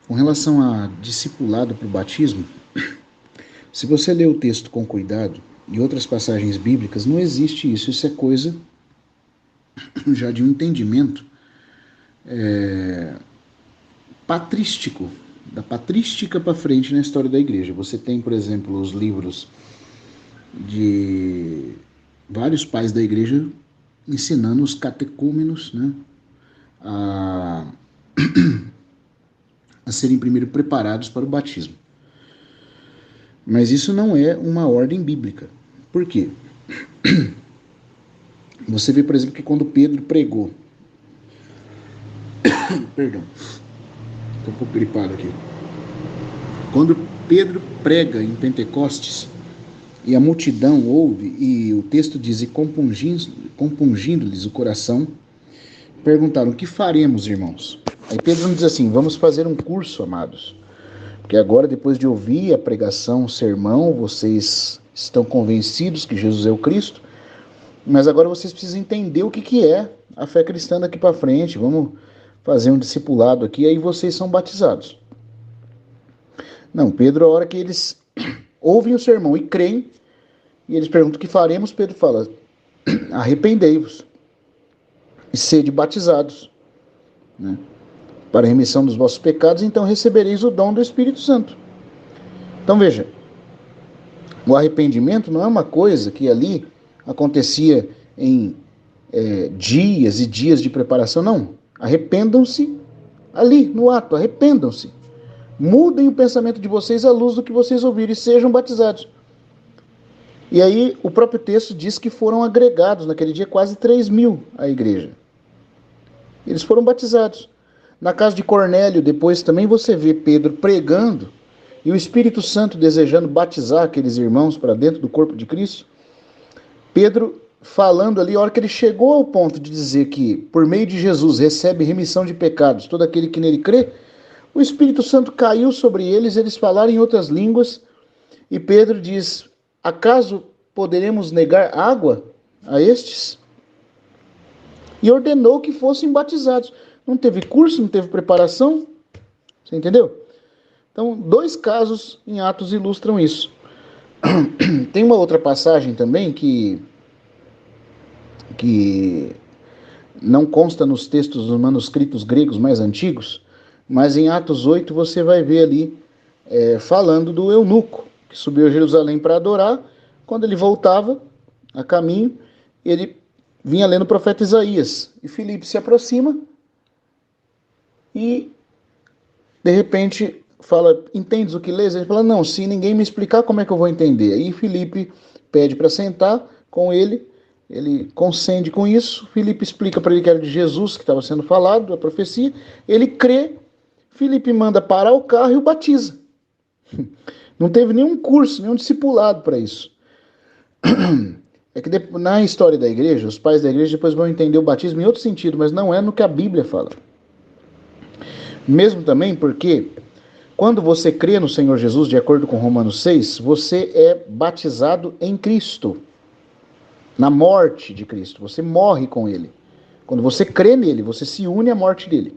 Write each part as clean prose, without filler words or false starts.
Com relação a discipulado para o batismo, se você ler o texto com cuidado e outras passagens bíblicas, não existe isso. Isso é coisa já de um entendimento patrístico, da patrística para frente na história da igreja. Você tem, por exemplo, os livros de vários pais da igreja ensinando os catecúmenos, né, a, a serem primeiro preparados para o batismo. Mas isso não é uma ordem bíblica. Por quê? Você vê, por exemplo, que quando Pedro pregou, perdão, estou um pouco gripado aqui. Quando Pedro prega em Pentecostes, e a multidão ouve, e o texto diz, e compungindo-lhes o coração, perguntaram, o que faremos, irmãos? Aí Pedro diz assim, vamos fazer um curso, amados. Porque agora, depois de ouvir a pregação, o sermão, vocês estão convencidos que Jesus é o Cristo, mas agora vocês precisam entender o que é a fé cristã daqui para frente. Vamos fazer um discipulado aqui, aí vocês são batizados. Não, Pedro, a hora que eles ouvem o sermão e creem, e eles perguntam o que faremos, Pedro fala, arrependei-vos e sede batizados, né, para a remissão dos vossos pecados, então recebereis o dom do Espírito Santo. Então veja, o arrependimento não é uma coisa que ali acontecia em dias e dias de preparação, não. Arrependam-se ali, no ato, arrependam-se. Mudem o pensamento de vocês à luz do que vocês ouviram e sejam batizados. E aí o próprio texto diz que foram agregados naquele dia quase 3.000 à igreja. Eles foram batizados. Na casa de Cornélio, depois também você vê Pedro pregando e o Espírito Santo desejando batizar aqueles irmãos para dentro do corpo de Cristo. Pedro falando ali, a hora que ele chegou ao ponto de dizer que por meio de Jesus recebe remissão de pecados todo aquele que nele crê, o Espírito Santo caiu sobre eles, eles falaram em outras línguas, e Pedro diz, acaso poderemos negar água a estes? E ordenou que fossem batizados. Não teve curso, não teve preparação, você entendeu? Então, 2 casos em Atos ilustram isso. Tem uma outra passagem também que não consta nos textos dos manuscritos gregos mais antigos, mas em Atos 8 você vai ver ali falando do eunuco, que subiu a Jerusalém para adorar. Quando ele voltava a caminho, ele vinha lendo o profeta Isaías. E Filipe se aproxima e, de repente, fala, entendes o que lês? Ele fala, não, se ninguém me explicar, como é que eu vou entender? Aí Filipe pede para sentar com ele, ele consente com isso, Filipe explica para ele que era de Jesus que estava sendo falado, a profecia, ele crê, Filipe manda parar o carro e o batiza. Não teve nenhum curso, nenhum discipulado para isso. É que na história da igreja, os pais da igreja depois vão entender o batismo em outro sentido, mas não é no que a Bíblia fala. Mesmo também porque, quando você crê no Senhor Jesus, de acordo com Romanos 6, você é batizado em Cristo, na morte de Cristo, você morre com Ele. Quando você crê nele, você se une à morte dele.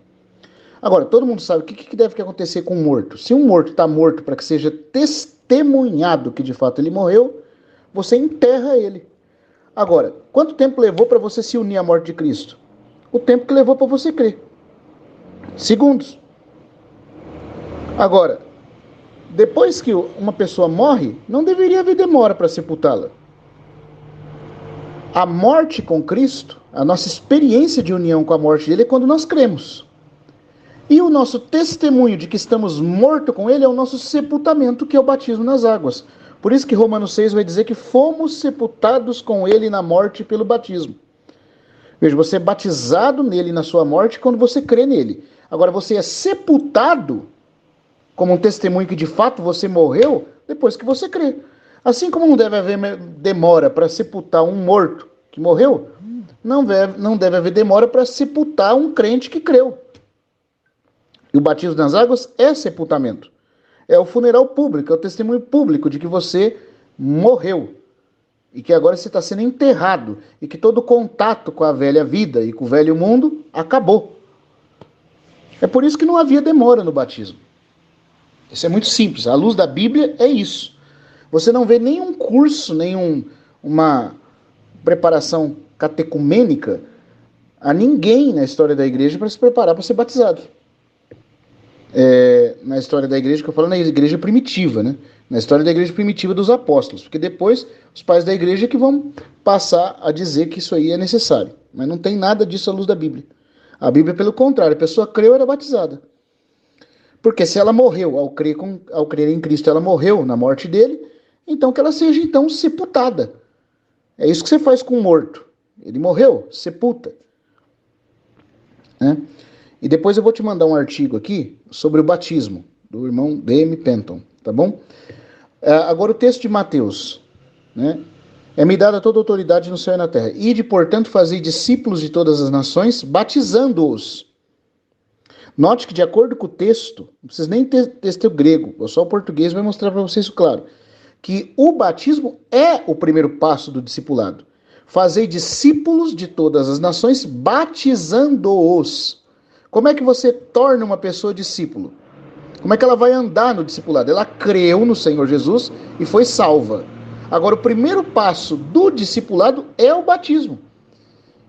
Agora, todo mundo sabe o que deve acontecer com um morto. Se um morto está morto para que seja testemunhado que de fato ele morreu, você enterra ele. Agora, quanto tempo levou para você se unir à morte de Cristo? O tempo que levou para você crer. Segundos. Agora, depois que uma pessoa morre, não deveria haver demora para sepultá-la. A morte com Cristo, a nossa experiência de união com a morte dele é quando nós cremos. E o nosso testemunho de que estamos mortos com ele é o nosso sepultamento, que é o batismo nas águas. Por isso que Romanos 6 vai dizer que fomos sepultados com ele na morte pelo batismo. Veja, você é batizado nele na sua morte quando você crê nele. Agora, você é sepultado como um testemunho que de fato você morreu depois que você crê. Assim como não deve haver demora para sepultar um morto que morreu, não deve haver demora para sepultar um crente que creu. E o batismo nas águas é sepultamento. É o funeral público, é o testemunho público de que você morreu. E que agora você está sendo enterrado. E que todo contato com a velha vida e com o velho mundo acabou. É por isso que não havia demora no batismo. Isso é muito simples. À luz da Bíblia é isso. Você não vê nenhum curso, uma preparação catecumênica a ninguém na história da igreja para se preparar para ser batizado. Na história da igreja, que eu falo na igreja primitiva, né? Na história da igreja primitiva dos apóstolos, porque depois os pais da igreja que vão passar a dizer que isso aí é necessário. Mas não tem nada disso à luz da Bíblia. A Bíblia, pelo contrário, a pessoa creu, era batizada. Porque se ela morreu ao crer em Cristo, ela morreu na morte dele, então que ela seja então sepultada. É isso que você faz com um morto. Ele morreu, sepulta. Né? E depois eu vou te mandar um artigo aqui sobre o batismo, do irmão D.M. Penton, tá bom? Agora o texto de Mateus, né? É-me dada toda autoridade no céu e na terra. Ide, portanto, fazei discípulos de todas as nações, batizando-os. Note que, de acordo com o texto, não precisa nem ter texto grego, só o português vai mostrar para vocês isso claro, que o batismo é o primeiro passo do discipulado. Fazei discípulos de todas as nações, batizando-os. Como é que você torna uma pessoa discípulo? Como é que ela vai andar no discipulado? Ela creu no Senhor Jesus e foi salva. Agora, o primeiro passo do discipulado é o batismo.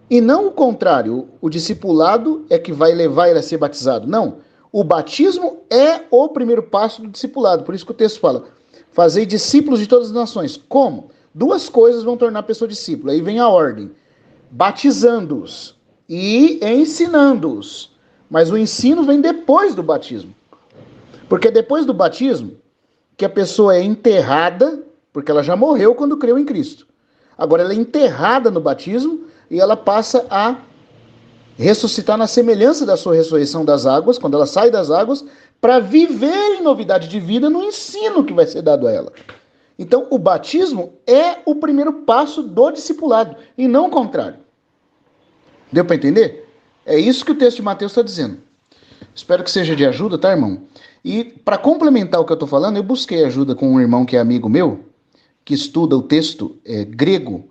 E não o contrário, o discipulado é que vai levar ele a ser batizado. Não, o batismo é o primeiro passo do discipulado. Por isso que o texto fala, fazei discípulos de todas as nações. Como? Duas coisas vão tornar a pessoa discípulo. Aí vem a ordem, batizando-os e ensinando-os. Mas o ensino vem depois do batismo. Porque é depois do batismo que a pessoa é enterrada, porque ela já morreu quando creu em Cristo. Agora ela é enterrada no batismo e ela passa a ressuscitar na semelhança da sua ressurreição das águas, quando ela sai das águas, para viver em novidade de vida no ensino que vai ser dado a ela. Então o batismo é o primeiro passo do discipulado e não o contrário. Deu para entender? É isso que o texto de Mateus está dizendo. Espero que seja de ajuda, tá, irmão? E para complementar o que eu estou falando, eu busquei ajuda com um irmão que é amigo meu, que estuda o texto grego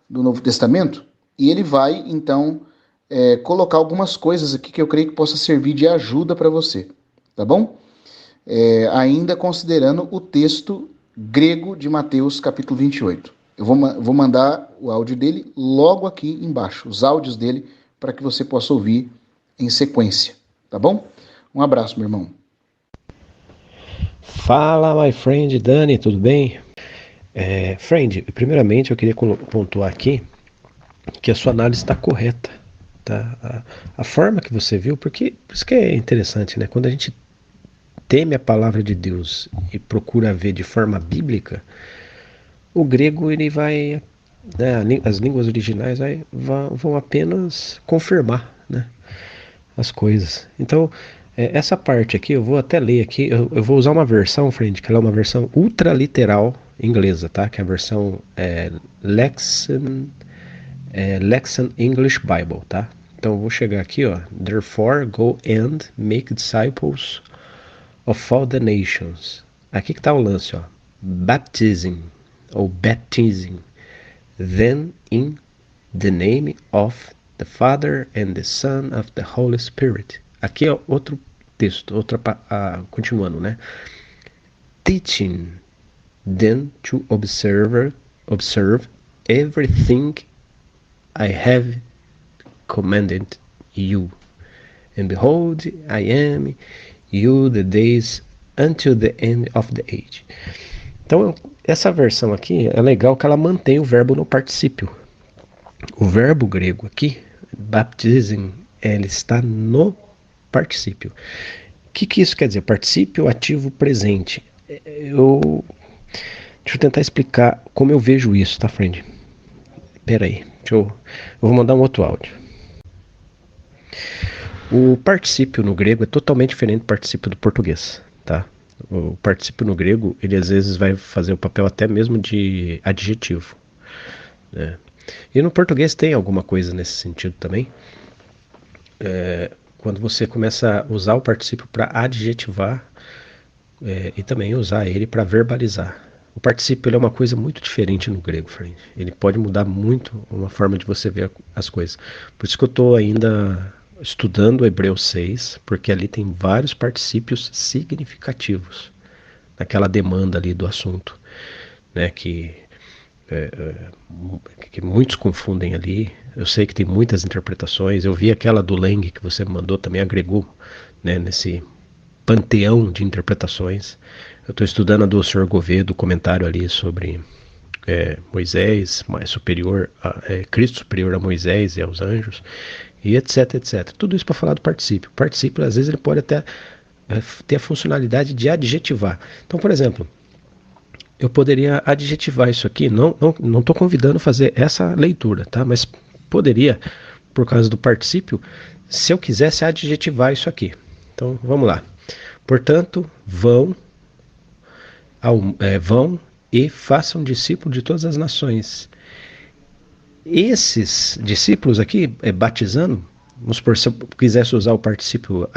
do Novo Testamento, e ele vai, então, colocar algumas coisas aqui que eu creio que possa servir de ajuda para você, tá bom? Ainda considerando o texto grego de Mateus, capítulo 28. Eu vou mandar o áudio dele logo aqui embaixo, os áudios dele, para que você possa ouvir em sequência, tá bom? Um abraço, meu irmão. Fala, my friend Dani, tudo bem? Friend, primeiramente eu queria pontuar aqui que a sua análise está correta, tá? A forma que você viu, porque isso que é interessante, né? Quando a gente teme a palavra de Deus e procura ver de forma bíblica, o grego ele vai, né, as línguas originais vão apenas confirmar, né, as coisas. Então, essa parte aqui, eu vou até ler aqui, eu vou usar uma versão, friend, que ela é uma versão ultraliteral inglesa, tá? Que é a versão Lexham English Bible, tá? Então eu vou chegar aqui, ó. Therefore, go and make disciples of all the nations. Aqui que tá o lance, ó. Baptizing, ou baptizing, then in the name of the Father and the Son of the Holy Spirit. Aqui é outro texto, continuando, né? Teaching them to observe everything I have commanded you. And behold, I am you the days until the end of the age. Então, essa versão aqui é legal que ela mantém o verbo no particípio. O verbo grego aqui, baptizing, ele está no particípio. O que isso quer dizer? Particípio ativo presente. Deixa eu tentar explicar como eu vejo isso, tá, friend? Pera aí, eu vou mandar um outro áudio. O particípio no grego é totalmente diferente do particípio do português, tá? O particípio no grego, ele às vezes vai fazer o papel até mesmo de adjetivo, né? E no português tem alguma coisa nesse sentido também. Quando você começa a usar o particípio para adjetivar e também usar ele para verbalizar. O particípio ele é uma coisa muito diferente no grego, friend. Ele pode mudar muito uma forma de você ver as coisas. Por isso que eu estou ainda estudando Hebreus 6, porque ali tem vários particípios significativos. naquela demanda ali do assunto, né, que muitos confundem ali. Eu sei que tem muitas interpretações. Eu vi aquela do Lang que você me mandou, também agregou, né, nesse panteão de interpretações. Eu estou estudando a do Sr. Gouveia, do comentário ali sobre Moisés, mais superior Cristo superior a Moisés e aos anjos, e etc, etc. Tudo isso para falar do particípio. O particípio, às vezes, ele pode até ter a funcionalidade de adjetivar. Então, por exemplo, eu poderia adjetivar isso aqui, não estou convidando a fazer essa leitura, tá? Mas poderia, por causa do particípio, se eu quisesse adjetivar isso aqui. Então, vamos lá. Portanto, vão e façam discípulos de todas as nações. Esses discípulos aqui, batizando, vamos supor, se eu quisesse usar o particípio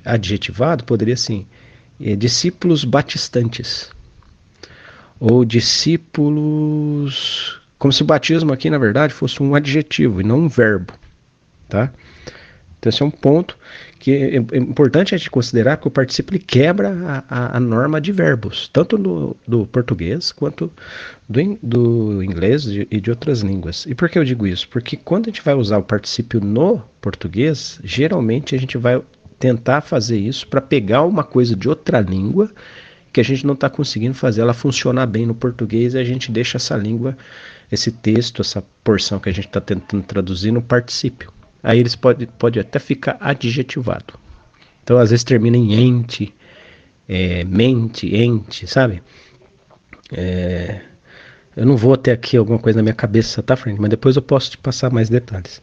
adjetivado, poderia assim, discípulos batistantes. Ou discípulos, como se o batismo aqui, na verdade, fosse um adjetivo e não um verbo, tá? Então esse é um ponto que é importante a gente considerar, porque o particípio ele quebra a norma de verbos, tanto do português quanto do inglês e de outras línguas. E por que eu digo isso? Porque quando a gente vai usar o particípio no português, geralmente a gente vai tentar fazer isso para pegar uma coisa de outra língua que a gente não está conseguindo fazer ela funcionar bem no português, e a gente deixa essa língua, esse texto, essa porção que a gente está tentando traduzir no particípio. Aí eles pode até ficar adjetivado. Então, às vezes termina em ente, mente, ente, sabe? Eu não vou ter aqui alguma coisa na minha cabeça, tá, Frank? Mas depois eu posso te passar mais detalhes.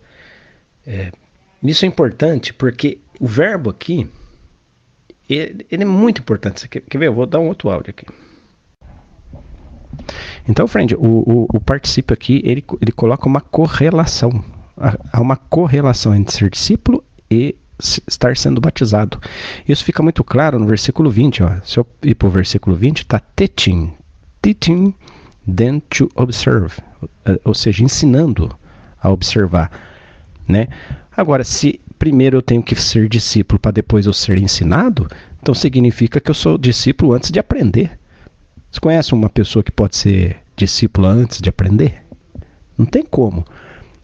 Isso é importante porque o verbo aqui, ele é muito importante. Você quer ver? Eu vou dar um outro áudio aqui. Então, friend, o particípio aqui, ele coloca uma correlação. Há uma correlação entre ser discípulo e estar sendo batizado. Isso fica muito claro no versículo 20. Ó. Se eu ir para o versículo 20, está teaching, then to observe. Ou seja, ensinando a observar. Né? Agora, se primeiro eu tenho que ser discípulo para depois eu ser ensinado, então significa que eu sou discípulo antes de aprender. Você conhece uma pessoa que pode ser discípula antes de aprender? Não tem como.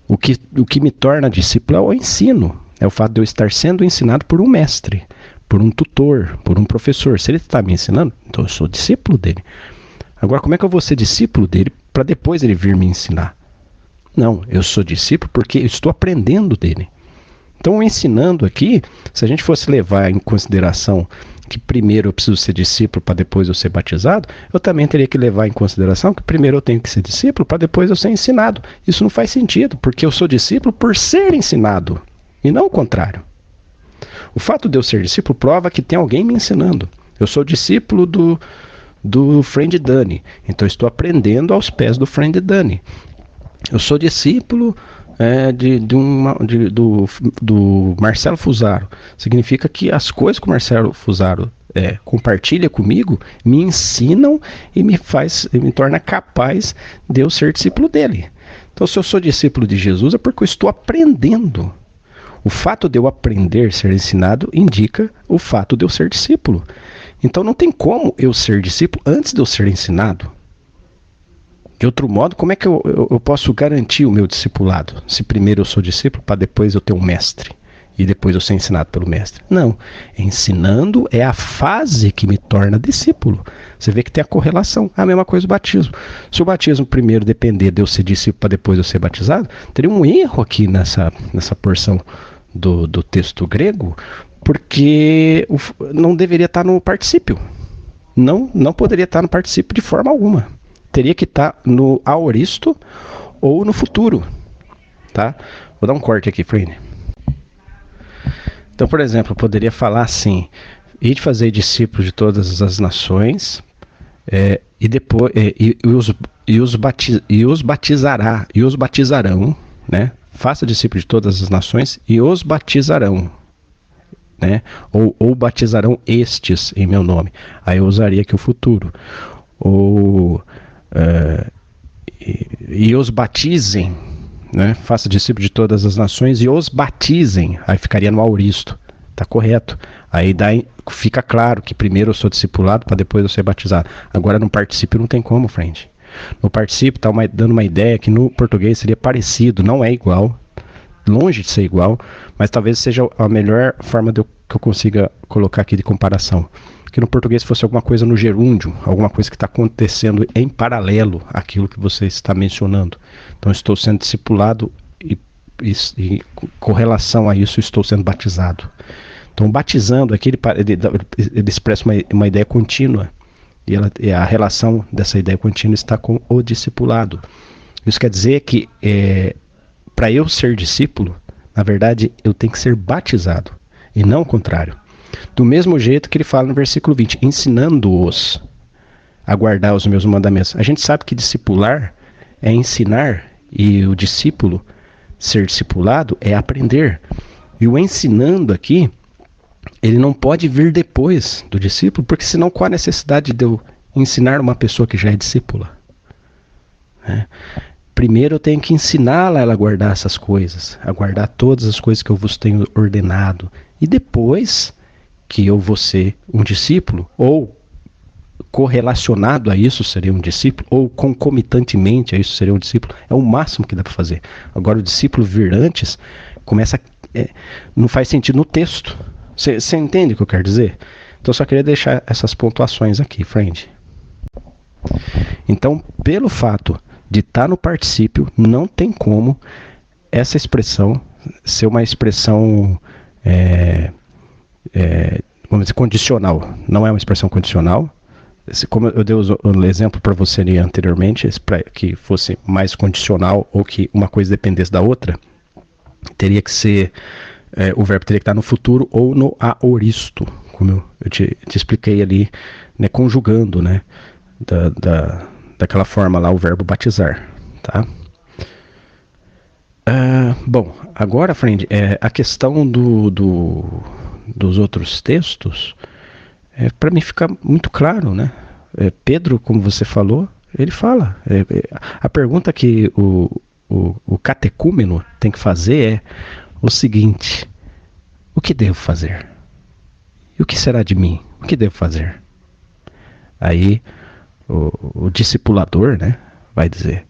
O que me torna discípulo é o ensino. É o fato de eu estar sendo ensinado por um mestre, por um tutor, por um professor. Se ele está me ensinando, então eu sou discípulo dele. Agora, como é que eu vou ser discípulo dele para depois ele vir me ensinar? Não, eu sou discípulo porque eu estou aprendendo dele. Então, ensinando aqui, se a gente fosse levar em consideração que primeiro eu preciso ser discípulo para depois eu ser batizado, eu também teria que levar em consideração que primeiro eu tenho que ser discípulo para depois eu ser ensinado. Isso não faz sentido, porque eu sou discípulo por ser ensinado, e não o contrário. O fato de eu ser discípulo prova que tem alguém me ensinando. Eu sou discípulo do friend Dani, então eu estou aprendendo aos pés do friend Dani. Eu sou discípulo do Marcelo Fusaro. Significa que as coisas que o Marcelo Fusaro compartilha comigo me ensinam e me torna capaz de eu ser discípulo dele. Então, se eu sou discípulo de Jesus, é porque eu estou aprendendo. O fato de eu aprender, ser ensinado, indica o fato de eu ser discípulo. Então, não tem como eu ser discípulo antes de eu ser ensinado. De outro modo, como é que eu posso garantir o meu discipulado? Se primeiro eu sou discípulo, para depois eu ter um mestre, e depois eu ser ensinado pelo mestre. Não, ensinando é a fase que me torna discípulo. Você vê que tem a correlação, a mesma coisa do batismo. Se o batismo primeiro depender de eu ser discípulo para depois eu ser batizado, teria um erro aqui nessa porção do texto grego, porque não deveria estar no particípio. Não poderia estar no particípio de forma alguma. Teria que estar no aoristo ou no futuro, tá? Vou dar um corte aqui, Frine. Então, por exemplo, eu poderia falar assim: ide fazer discípulos de todas as nações, e depois os batizarão, né? Faça discípulos de todas as nações e os batizarão, né? Ou batizarão estes em meu nome. Aí eu usaria aqui o futuro. Ou e os batizem, né? Faça discípulo de todas as nações e os batizem. Aí ficaria no auristo, Tá correto. Aí fica claro que primeiro eu sou discipulado para depois eu ser batizado. Agora no particípio não tem como, friend. No particípio tá dando uma ideia que no português seria parecido, não é igual, longe de ser igual, mas talvez seja a melhor forma que eu consiga colocar aqui de comparação. Que no português fosse alguma coisa no gerúndio, alguma coisa que está acontecendo em paralelo àquilo que você está mencionando. Então estou sendo discipulado e com relação a isso estou sendo batizado. Então batizando aqui ele expressa uma ideia contínua e a relação dessa ideia contínua está com o discipulado. Isso quer dizer que para eu ser discípulo, na verdade eu tenho que ser batizado e não o contrário. Do mesmo jeito que ele fala no versículo 20, ensinando-os a guardar os meus mandamentos. A gente sabe que discipular é ensinar e o discípulo ser discipulado é aprender. E o ensinando aqui, ele não pode vir depois do discípulo, porque senão qual a necessidade de eu ensinar uma pessoa que já é discípula? Primeiro eu tenho que ensiná-la a ela guardar essas coisas, a guardar todas as coisas que eu vos tenho ordenado. E depois que eu vou ser um discípulo, ou correlacionado a isso seria um discípulo, ou concomitantemente a isso seria um discípulo, é o máximo que dá para fazer. Agora o discípulo vir antes, não faz sentido no texto. Você entende o que eu quero dizer? Então eu só queria deixar essas pontuações aqui, friend. Então, pelo fato de estar no particípio, não tem como essa expressão ser uma expressão vamos dizer, condicional. Não é uma expressão condicional. Como eu dei o exemplo para você ali anteriormente, para que fosse mais condicional ou que uma coisa dependesse da outra, teria que ser, o verbo teria que estar no futuro ou no aoristo, como eu te expliquei ali, né, conjugando, né, daquela forma lá o verbo batizar, tá? Bom, agora, friend, a questão dos outros textos, para mim fica muito claro, né? Pedro, como você falou, ele fala. A pergunta que o catecúmeno tem que fazer é o seguinte: o que devo fazer? E o que será de mim? O que devo fazer? Aí o discipulador, né, vai dizer: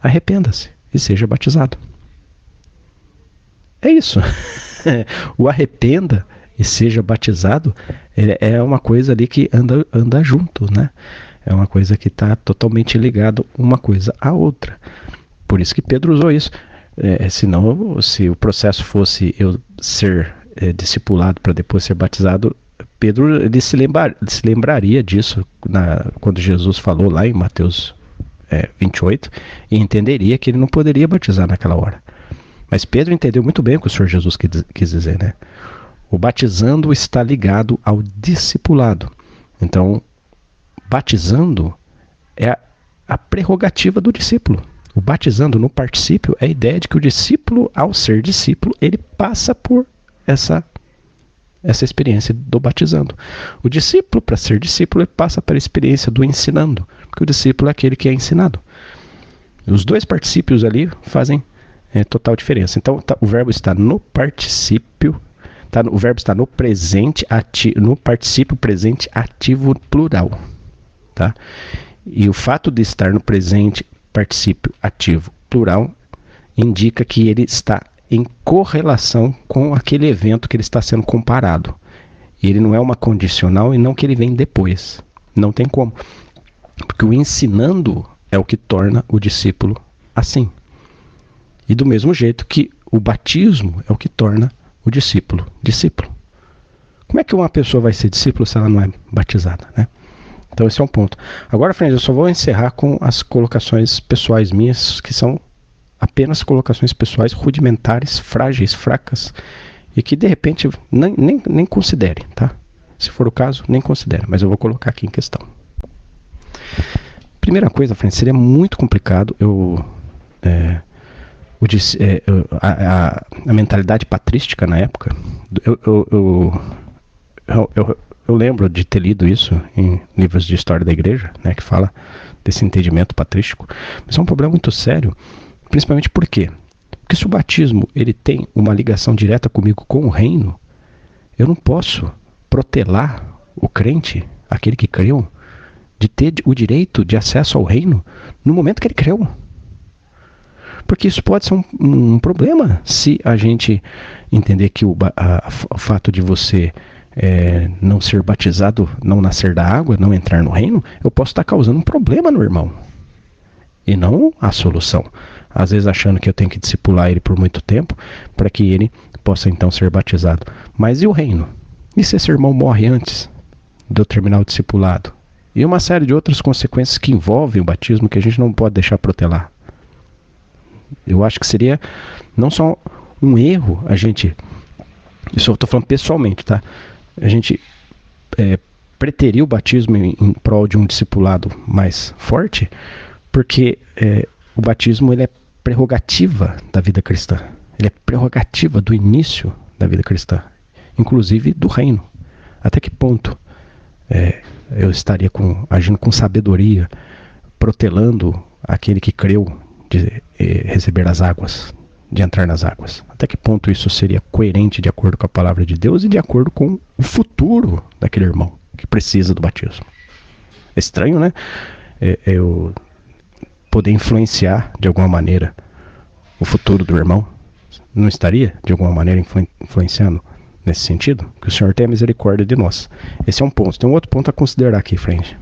arrependa-se e seja batizado. É isso. O arrependa e seja batizado é uma coisa ali que anda junto, né? É uma coisa que está totalmente ligado uma coisa à outra. Por isso que Pedro usou isso. Senão, se o processo fosse eu ser discipulado para depois ser batizado, Pedro ele se lembraria disso quando Jesus falou lá em Mateus 28 e entenderia que ele não poderia batizar naquela hora. Mas Pedro entendeu muito bem o que o Senhor Jesus quis dizer, né? O batizando está ligado ao discipulado. Então, batizando é a prerrogativa do discípulo. O batizando no particípio é a ideia de que o discípulo, ao ser discípulo, ele passa por essa experiência do batizando. O discípulo, para ser discípulo, ele passa pela experiência do ensinando, porque o discípulo é aquele que é ensinado. Os dois particípios ali fazem total diferença. Então, o verbo está no particípio, o verbo está no presente ativo, no particípio presente ativo plural, tá? E o fato de estar no presente particípio ativo plural indica que ele está em correlação com aquele evento que ele está sendo comparado. E ele não é uma condicional e não que ele vem depois. Não tem como. Porque o ensinando é o que torna o discípulo assim. E do mesmo jeito que o batismo é o que torna o discípulo. Como é que uma pessoa vai ser discípulo se ela não é batizada, né? Então esse é um ponto. Agora, friends, eu só vou encerrar com as colocações pessoais minhas, que são apenas colocações pessoais rudimentares, frágeis, fracas, e que de repente nem considere, tá? Se for o caso, nem considere, mas eu vou colocar aqui em questão. Primeira coisa, friends, seria muito complicado a mentalidade patrística na época. Eu lembro de ter lido isso em livros de história da igreja, né, que fala desse entendimento patrístico, mas é um problema muito sério, principalmente por quê? Porque se o batismo ele tem uma ligação direta comigo com o reino, Eu não posso protelar o crente, aquele que creu, de ter o direito de acesso ao reino no momento que ele creu. Porque isso pode ser um problema se a gente entender que o fato de você não ser batizado, não nascer da água, não entrar no reino, eu posso estar causando um problema no irmão. E não a solução. Às vezes achando que eu tenho que discipular ele por muito tempo para que ele possa então ser batizado. Mas e o reino? E se esse irmão morre antes de eu terminar o discipulado? E uma série de outras consequências que envolvem o batismo que a gente não pode deixar protelar. Eu acho que seria não só um erro a gente, isso eu estou falando pessoalmente, tá? A gente preterir o batismo em prol de um discipulado mais forte, porque o batismo ele é prerrogativa da vida cristã. Ele é prerrogativa do início da vida cristã, inclusive do reino. Até que ponto eu estaria agindo com sabedoria, protelando aquele que creu de receber as águas, de entrar nas águas? Até que ponto isso seria coerente de acordo com a palavra de Deus e de acordo com o futuro daquele irmão que precisa do batismo? É estranho, né? Eu poder influenciar de alguma maneira o futuro do irmão. Não estaria de alguma maneira influenciando nesse sentido? Que o Senhor tenha misericórdia de nós. Esse é um ponto. Tem um outro ponto a considerar aqui, Friend,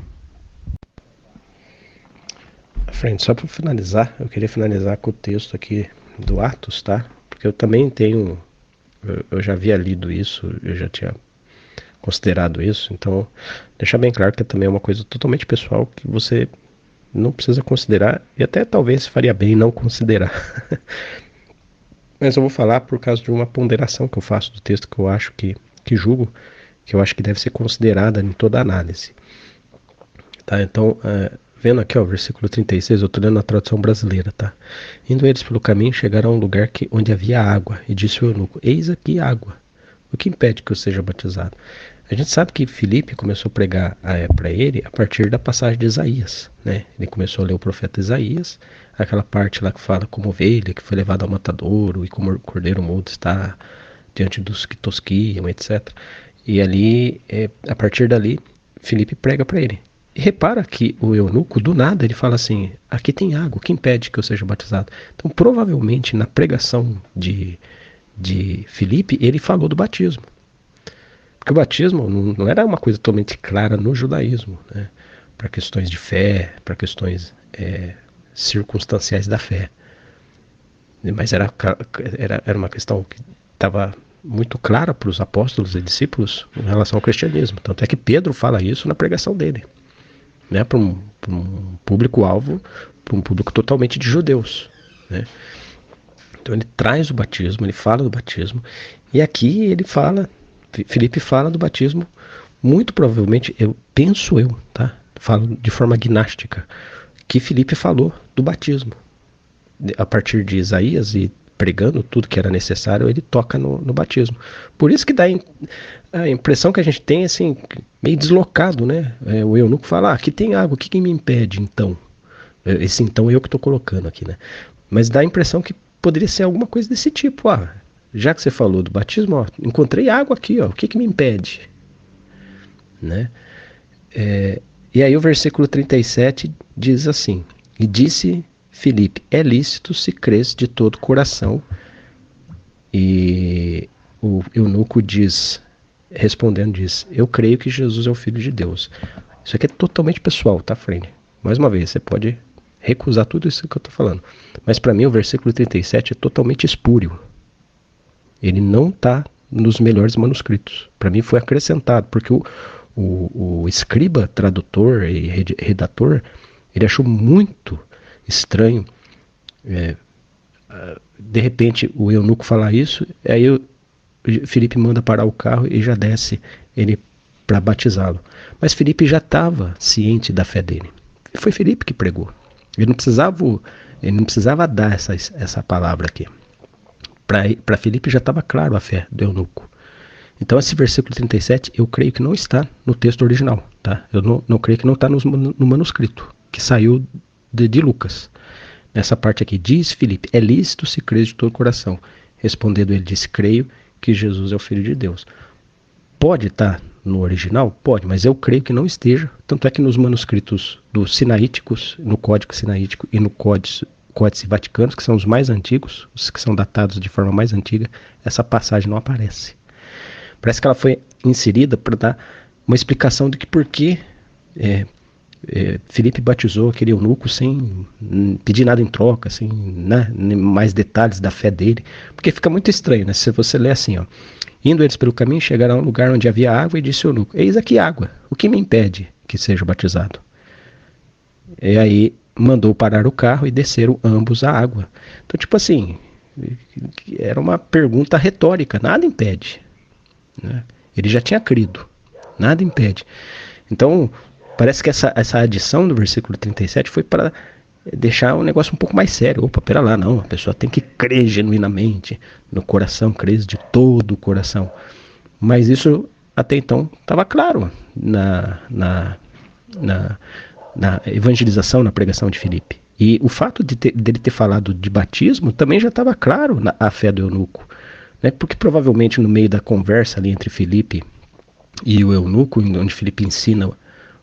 só para finalizar, eu queria finalizar com o texto aqui do Atos, tá? Porque eu também tenho, eu já havia lido isso, eu já tinha considerado isso, então deixar bem claro que também é uma coisa totalmente pessoal que você não precisa considerar, e até talvez faria bem não considerar. Mas eu vou falar por causa de uma ponderação que eu faço do texto que eu acho que julgo, que eu acho que deve ser considerada em toda análise. Tá, então, vendo aqui, ó, versículo 36, eu estou lendo a tradução brasileira, tá? Indo eles pelo caminho, chegaram a um lugar onde havia água, e disse o eunuco: eis aqui água, o que impede que eu seja batizado? A gente sabe que Filipe começou a pregar para ele a partir da passagem de Isaías, né? Ele começou a ler o profeta Isaías, aquela parte lá que fala como ovelha que foi levada ao matadouro e como o cordeiro mudo está diante dos que tosquiam, etc. E ali, a partir dali, Filipe prega para ele. E repara que o eunuco, do nada, ele fala assim: aqui tem água, o que impede que eu seja batizado? Então, provavelmente, na pregação de Filipe, ele falou do batismo. Porque o batismo não era uma coisa totalmente clara no judaísmo, né? Para questões de fé, para questões circunstanciais da fé. Mas era uma questão que estava muito clara para os apóstolos e discípulos em relação ao cristianismo. Tanto é que Pedro fala isso na pregação dele, né? Para um público-alvo, para um público totalmente de judeus, né? Então ele traz o batismo, ele fala do batismo, e aqui ele fala, Filipe fala do batismo, muito provavelmente, penso eu, tá? Falo de forma gnástica, que Filipe falou do batismo. A partir de Isaías e pregando tudo que era necessário, ele toca no batismo. Por isso que dá a impressão que a gente tem, assim, meio deslocado, né? O eunuco fala: aqui tem água, o que me impede, então? Esse então eu que estou colocando aqui, né? Mas dá a impressão que poderia ser alguma coisa desse tipo. Já que você falou do batismo, ó, encontrei água aqui, ó, o que me impede? Né? E aí o versículo 37 diz assim: e disse Filipe: é lícito se crês de todo o coração. E o eunuco respondendo diz: eu creio que Jesus é o Filho de Deus. Isso aqui é totalmente pessoal, tá, friend? Mais uma vez, você pode recusar tudo isso que eu estou falando. Mas para mim o versículo 37 é totalmente espúrio. Ele não está nos melhores manuscritos. Para mim foi acrescentado, porque o escriba, tradutor e redator, ele achou muito estranho, de repente o eunuco falar isso, aí Filipe manda parar o carro e já desce ele para batizá-lo. Mas Filipe já estava ciente da fé dele. Foi Filipe que pregou. Ele não precisava dar essa palavra aqui. Para Filipe já estava claro a fé do eunuco. Então esse versículo 37, eu creio que não está no texto original, tá? Eu não creio que não está no manuscrito, que saiu de Lucas. Nessa parte aqui, diz Filipe: é lícito se crer de todo o coração. Respondendo ele, disse: creio que Jesus é o Filho de Deus. Pode estar no original? Pode, mas eu creio que não esteja. Tanto é que nos manuscritos dos sinaíticos, no Código Sinaítico e no Códice Vaticanos, que são os mais antigos, os que são datados de forma mais antiga, essa passagem não aparece. Parece que ela foi inserida para dar uma explicação de que por que Filipe batizou aquele eunuco sem pedir nada em troca, sem, né, mais detalhes da fé dele, porque fica muito estranho, né? Se você lê assim, ó, indo eles pelo caminho, chegaram a um lugar onde havia água e disse ao eunuco, eis aqui água, o que me impede que seja batizado? E aí mandou parar o carro e desceram ambos à água. Então, tipo assim, era uma pergunta retórica, nada impede, né? Ele já tinha crido, nada impede. Então, parece que essa adição do versículo 37 foi para deixar o negócio um pouco mais sério. Opa, pera lá, não, a pessoa tem que crer genuinamente no coração, crer de todo o coração. Mas isso até então estava claro na evangelização, na pregação de Filipe. E o fato dele ter falado de batismo também já estava claro a fé do eunuco, né? Porque provavelmente no meio da conversa ali entre Filipe e o eunuco, onde Filipe ensina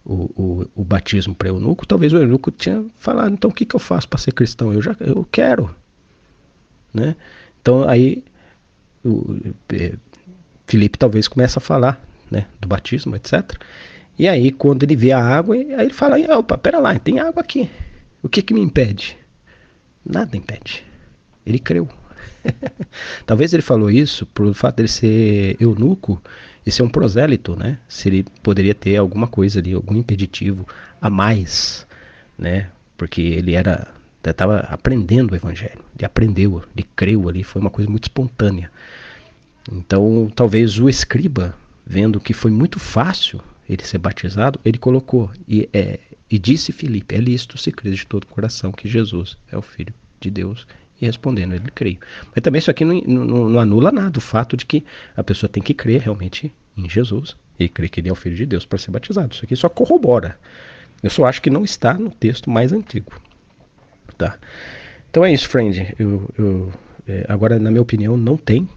o batismo para o eunuco, talvez o eunuco tinha falado, então o que eu faço para ser cristão? Eu quero, né? Então aí Filipe talvez começa a falar, né, do batismo, etc. E aí quando ele vê a água, aí ele fala, opa, pera lá, tem água aqui, o que me impede? Nada impede, ele creu. Talvez ele falou isso por fato dele ser eunuco e ser um prosélito, né? Se ele poderia ter alguma coisa ali, algum impeditivo a mais, né? Porque ele estava aprendendo o evangelho, ele aprendeu, ele creu ali, foi uma coisa muito espontânea. Então, talvez o escriba, vendo que foi muito fácil ele ser batizado, ele colocou, e disse Filipe, é lícito se crer de todo o coração que Jesus é o Filho de Deus. E respondendo, ele creio. Mas também isso aqui não anula nada, o fato de que a pessoa tem que crer realmente em Jesus e crer que ele é o Filho de Deus para ser batizado. Isso aqui só corrobora. Eu só acho que não está no texto mais antigo. Tá? Então é isso, friend. Agora, na minha opinião, não tem.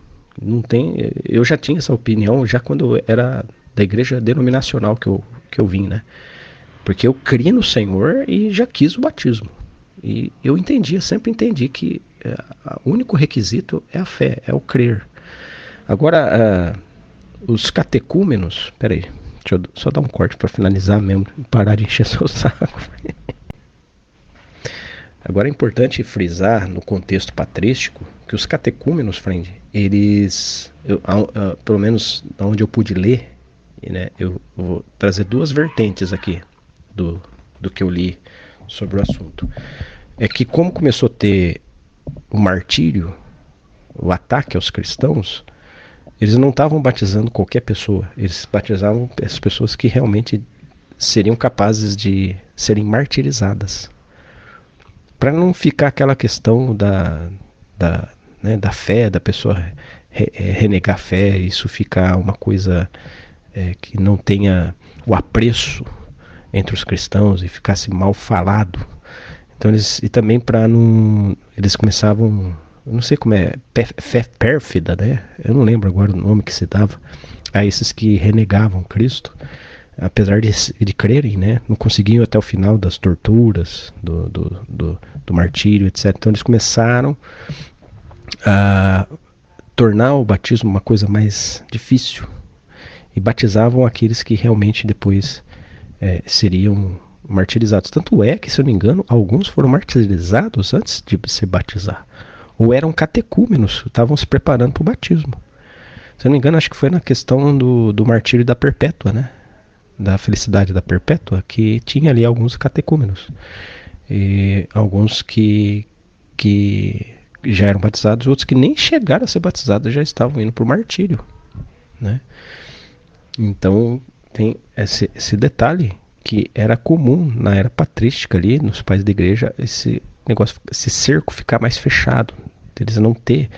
Eu já tinha essa opinião já quando eu era da igreja denominacional que eu vim, né? Porque eu criei no Senhor e já quis o batismo. E eu sempre entendi que o único requisito é a fé, é o crer. Agora, os catecúmenos, peraí, deixa eu só dar um corte para finalizar mesmo, parar de encher seu saco. Agora é importante frisar no contexto patrístico que os catecúmenos, friend, eles, pelo menos onde eu pude ler, né, eu vou trazer duas vertentes aqui do que eu li sobre o assunto. É que como começou a ter o martírio, o ataque aos cristãos, eles não estavam batizando qualquer pessoa, eles batizavam as pessoas que realmente seriam capazes de serem martirizadas. Para não ficar aquela questão da fé, da pessoa renegar a fé, isso ficar uma coisa que não tenha o apreço entre os cristãos e ficasse mal falado. Então e também para não, eles começavam, eu não sei como fé pérfida, né? Eu não lembro agora o nome que se dava a esses que renegavam Cristo, apesar de crerem, né? Não conseguiam até o final das torturas, do martírio, etc. Então eles começaram a tornar o batismo uma coisa mais difícil e batizavam aqueles que realmente depois seriam martirizados. Tanto é que, se eu não me engano, alguns foram martirizados antes de se batizar. Ou eram catecúmenos, estavam se preparando para o batismo. Se eu não me engano, acho que foi na questão do martírio da Perpétua, né? Da felicidade da Perpétua, que tinha ali alguns catecúmenos. E alguns que já eram batizados, outros que nem chegaram a ser batizados já estavam indo para o martírio, né? Então, tem esse detalhe que era comum na era patrística ali, nos pais da igreja, esse negócio, esse cerco ficar mais fechado. Eles não tinha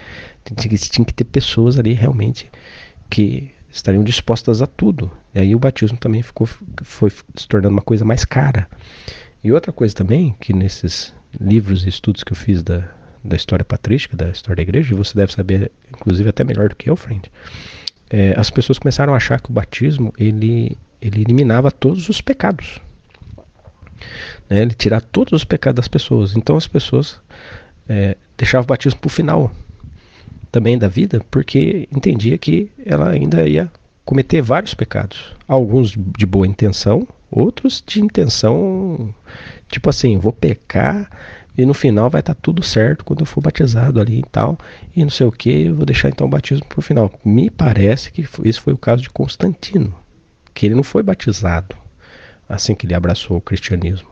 que ter pessoas ali realmente que estariam dispostas a tudo. E aí o batismo também foi se tornando uma coisa mais cara. E outra coisa também, que nesses livros e estudos que eu fiz da história patrística, da história da igreja, e você deve saber, inclusive até melhor do que eu, friend, as pessoas começaram a achar que o batismo ele eliminava todos os pecados, né? Ele tirava todos os pecados das pessoas. Então as pessoas deixavam o batismo para o final também da vida, porque entendia que ela ainda ia cometer vários pecados, alguns de boa intenção, outros de intenção tipo assim, vou pecar e no final vai estar tudo certo quando eu for batizado ali e tal, e não sei o que, eu vou deixar então o batismo para o final. Me parece que esse foi o caso de Constantino, que ele não foi batizado assim que ele abraçou o cristianismo.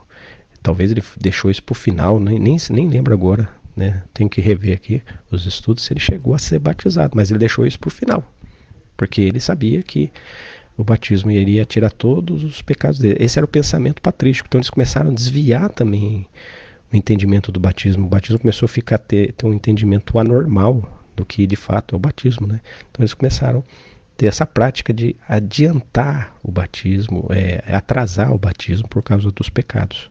Talvez ele deixou isso para o final, nem lembro agora, né? Tenho que rever aqui os estudos se ele chegou a ser batizado, mas ele deixou isso para o final, porque ele sabia que o batismo iria tirar todos os pecados dele. Esse era o pensamento patrístico. Então eles começaram a desviar também o entendimento do batismo. O batismo começou a ter um entendimento anormal do que de fato é o batismo, né? Então eles começaram a ter essa prática de adiantar o batismo, atrasar o batismo por causa dos pecados.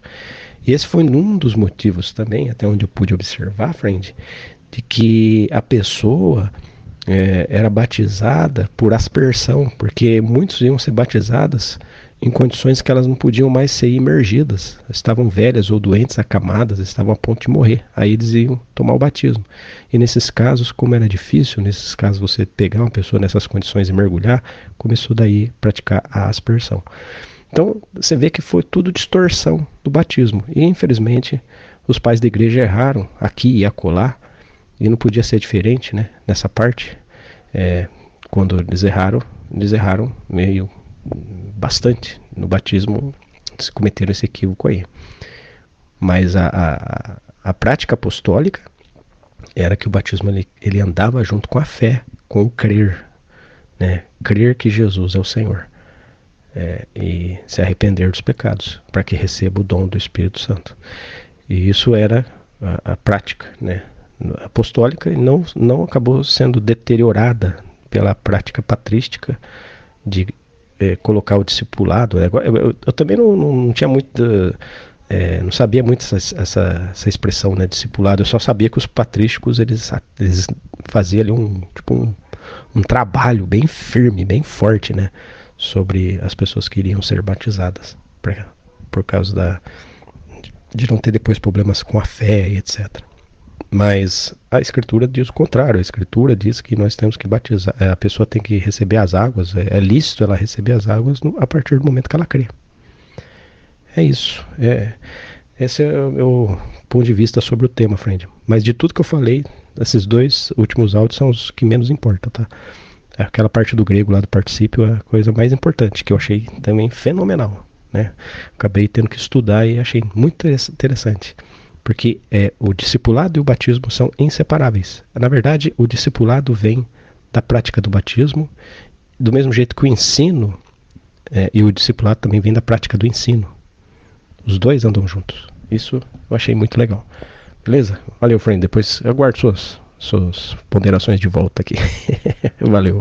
E esse foi um dos motivos também, até onde eu pude observar, friend, de que a pessoa era batizada por aspersão, porque muitos iam ser batizadas em condições que elas não podiam mais ser imergidas, estavam velhas ou doentes, acamadas, estavam a ponto de morrer, aí eles iam tomar o batismo. E nesses casos, como era difícil, nesses casos você pegar uma pessoa nessas condições e mergulhar, começou daí a praticar a aspersão. Então você vê que foi tudo distorção do batismo, e infelizmente os pais da igreja erraram aqui e acolá, e não podia ser diferente, né, nessa parte. Quando eles erraram meio bastante no batismo, se cometeram esse equívoco aí. Mas a prática apostólica era que o batismo ele andava junto com a fé, com o crer, né, crer que Jesus é o Senhor, e se arrepender dos pecados, para que receba o dom do Espírito Santo. E isso era a prática, né, apostólica, e não acabou sendo deteriorada pela prática patrística de colocar o discipulado. Eu também não tinha muito, não sabia muito essa expressão, né, discipulado. Eu só sabia que os patrísticos eles faziam ali um trabalho bem firme, bem forte, né, sobre as pessoas que iriam ser batizadas, por causa de não ter depois problemas com a fé e etc. Mas a Escritura diz o contrário. A Escritura diz que nós temos que batizar, a pessoa tem que receber as águas, é lícito ela receber as águas a partir do momento que ela crê. É isso. Esse é o meu ponto de vista sobre o tema, friend. Mas de tudo que eu falei, esses dois últimos áudios são os que menos importam, tá? Aquela parte do grego lá do particípio é a coisa mais importante, que eu achei também fenomenal, né? Acabei tendo que estudar e achei muito interessante. Porque o discipulado e o batismo são inseparáveis. Na verdade, o discipulado vem da prática do batismo, do mesmo jeito que o ensino e o discipulado também vem da prática do ensino. Os dois andam juntos. Isso eu achei muito legal. Beleza? Valeu, friend. Depois eu aguardo suas ponderações de volta aqui. Valeu.